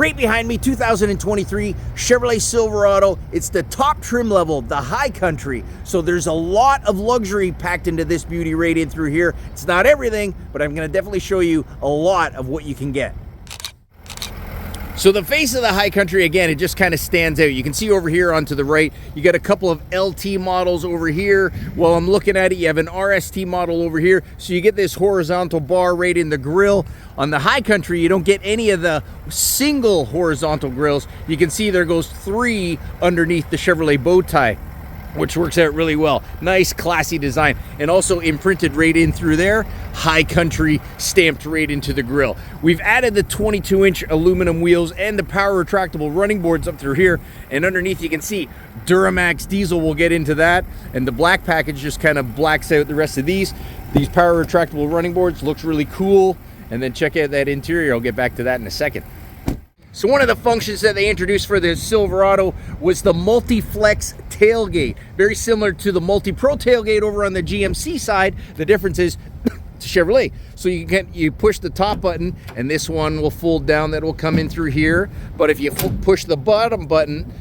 Right behind me, 2023 Chevrolet Silverado. It's the top trim level, the high country. So there's a lot of luxury packed into this beauty right in through here. It's not everything, but I'm gonna definitely show you a lot of what you can get. So the face of the high country, again, it just kind of stands out. You can see over here onto the right, you got a couple of LT models over here. While I'm looking at it, you have an RST model over here. So you get this horizontal bar right in the grill. On the high country, you don't get any of the single horizontal grills. You can see there goes 3 underneath the Chevrolet bow tie, which works out really well. Nice, classy design. And also imprinted right in through there, high country stamped right into the grill. We've added the 22-inch aluminum wheels and the power retractable running boards up through here. And underneath you can see Duramax diesel, we'll get into that. And the black package just kind of blacks out the rest of these. These power retractable running boards looks really cool. And then check out that interior, I'll get back to that in a second. So one of the functions that they introduced for the Silverado was the multi-flex tailgate. Very similar to the multi-pro tailgate over on the GMC side. The difference is it's Chevrolet. So you push the top button and this one will fold down, that will come in through here. But if you push the bottom button,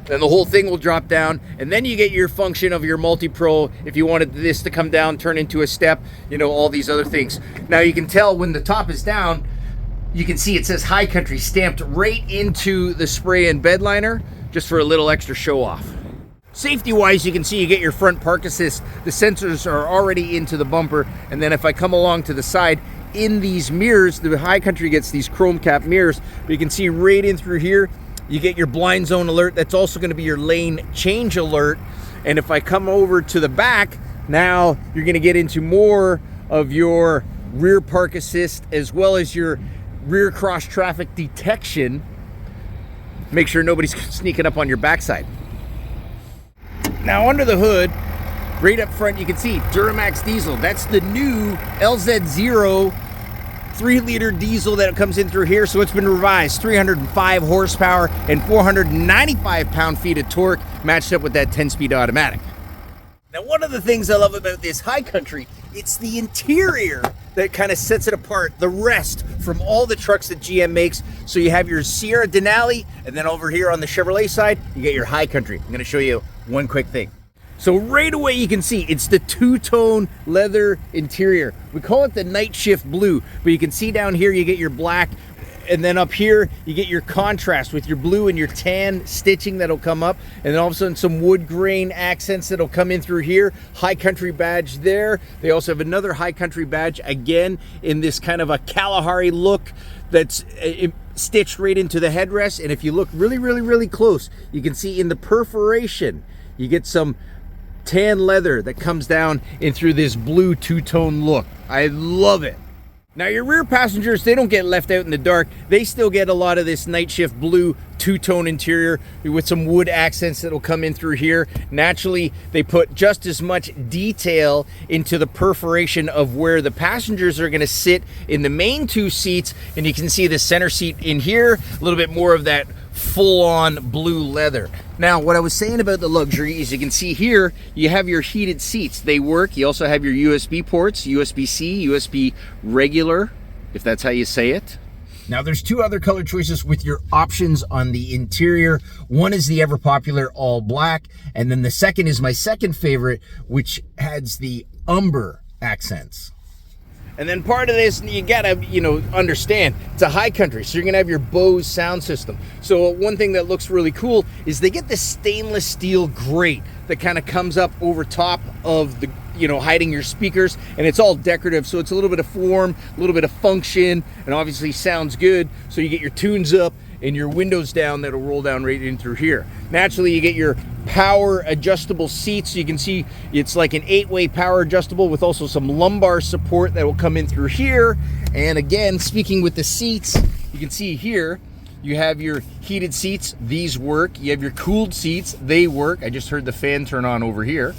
then the whole thing will drop down, and then you get your function of your multi-pro. If you wanted this to come down, turn into a step, you know, all these other things. Now you can tell when the top is down, you can see it says high country stamped right into the spray and bed liner, just for a little extra show off. Safety wise, you can see you get your front park assist. The sensors are already into the bumper. And then if I come along to the side, in these mirrors, the high country gets these chrome cap mirrors, but you can see right in through here, you get your blind zone alert. That's also going to be your lane change alert. And if I come over to the back, now you're going to get into more of your rear park assist as well as your rear cross traffic detection. Make sure nobody's sneaking up on your backside. Now under the hood, right up front, you can see Duramax diesel. That's the new LZ0 3-liter diesel that comes in through here. So it's been revised, 305 horsepower and 495 pound-feet of torque, matched up with that 10-speed automatic. Now, one of the things I love about this high country, it's the interior that kind of sets it apart, the rest from all the trucks that GM makes. So you have your Sierra Denali, and then over here on the Chevrolet side, you get your high country. I'm gonna show you one quick thing. So right away you can see it's the two-tone leather interior. We call it the Nightshift Blue, but you can see down here you get your black, and then up here you get your contrast with your blue and your tan stitching that'll come up, and then all of a sudden some wood grain accents that'll come in through here. High country badge there. They also have another high country badge, again in this kind of a Kalahari look that's stitched right into the headrest. And if you look really close, you can see in the perforation you get some tan leather that comes down in through this blue two-tone look. I love it. Now your rear passengers, they don't get left out in the dark. They still get a lot of this Nightshift Blue two-tone interior with some wood accents that'll come in through here. Naturally, they put just as much detail into the perforation of where the passengers are gonna sit in the main 2 seats, and you can see the center seat in here, a little bit more of that full-on blue leather. Now, what I was saying about the luxury is you can see here, you have your heated seats. They work. You also have your USB ports, USB-C, USB regular, if that's how you say it. Now, there's 2 other color choices with your options on the interior. One is the ever-popular all black, and then the second is my second favorite, which has the umber accents. And then part of this, you gotta, understand, it's a high country, so you're gonna have your Bose sound system. So one thing that looks really cool is they get this stainless steel grate that kind of comes up over top of the, hiding your speakers, and it's all decorative, so it's a little bit of form, a little bit of function, and obviously sounds good. So you get your tunes up and your windows down that'll roll down right in through here. Naturally, you get your power adjustable seats. You can see it's like an 8-way power adjustable with also some lumbar support that will come in through here. And again, speaking with the seats, you can see here, you have your heated seats. These work. You have your cooled seats. They work. I just heard the fan turn on over here.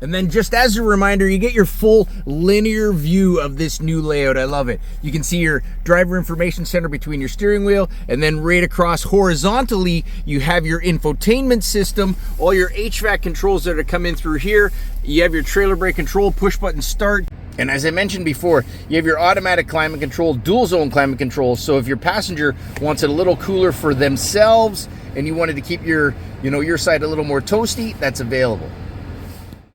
And then just as a reminder, you get your full linear view of this new layout. I love it. You can see your driver information center between your steering wheel, and then right across horizontally, you have your infotainment system, all your HVAC controls that are coming through here. You have your trailer brake control, push button start. And as I mentioned before, you have your automatic climate control, dual zone climate control. So if your passenger wants it a little cooler for themselves and you wanted to keep your, your side a little more toasty, that's available.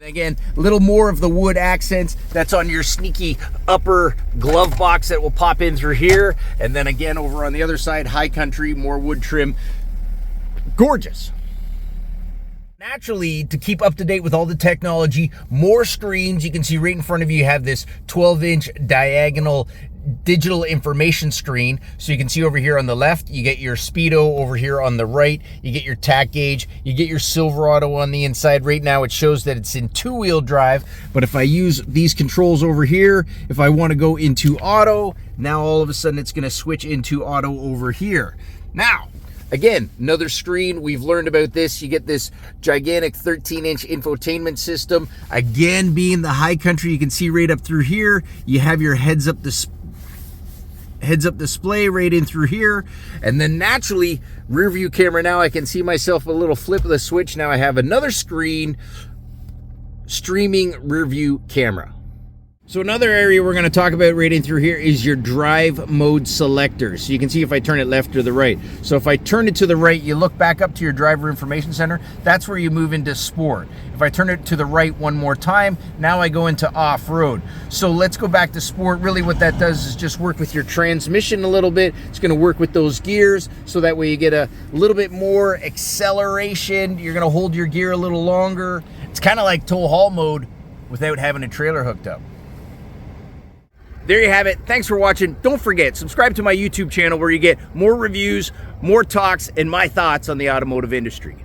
Again, a little more of the wood accents. That's on your sneaky upper glove box that will pop in through here. And then again, over on the other side, high country, more wood trim. Gorgeous. Naturally, to keep up to date with all the technology, more screens. You can see right in front of you, you have this 12-inch diagonal digital information screen. So you can see over here on the left, you get your speedo. Over here on the right, you get your tack gauge. You get your Silverado on the inside. Right now it shows that it's in 2-wheel drive, but if I use these controls over here, if I want to go into auto, now all of a sudden it's going to switch into auto over here. Now again, another screen. We've learned about this. You get this gigantic 13-inch infotainment system. Again, being the high country, you can see right up through here. You have your heads-up display right in through here. And then naturally, rear view camera. Now I can see myself a little flip of the switch. Now I have another screen, streaming rear view camera. So another area we're going to talk about right in through here is your drive mode selector. So you can see if I turn it left or the right. So if I turn it to the right, you look back up to your driver information center. That's where you move into sport. If I turn it to the right one more time, now I go into off-road. So let's go back to sport. Really what that does is just work with your transmission a little bit. It's going to work with those gears, so that way you get a little bit more acceleration. You're going to hold your gear a little longer. It's kind of like tow haul mode without having a trailer hooked up. There you have it. Thanks for watching. Don't forget, subscribe to my YouTube channel where you get more reviews, more talks, and my thoughts on the automotive industry.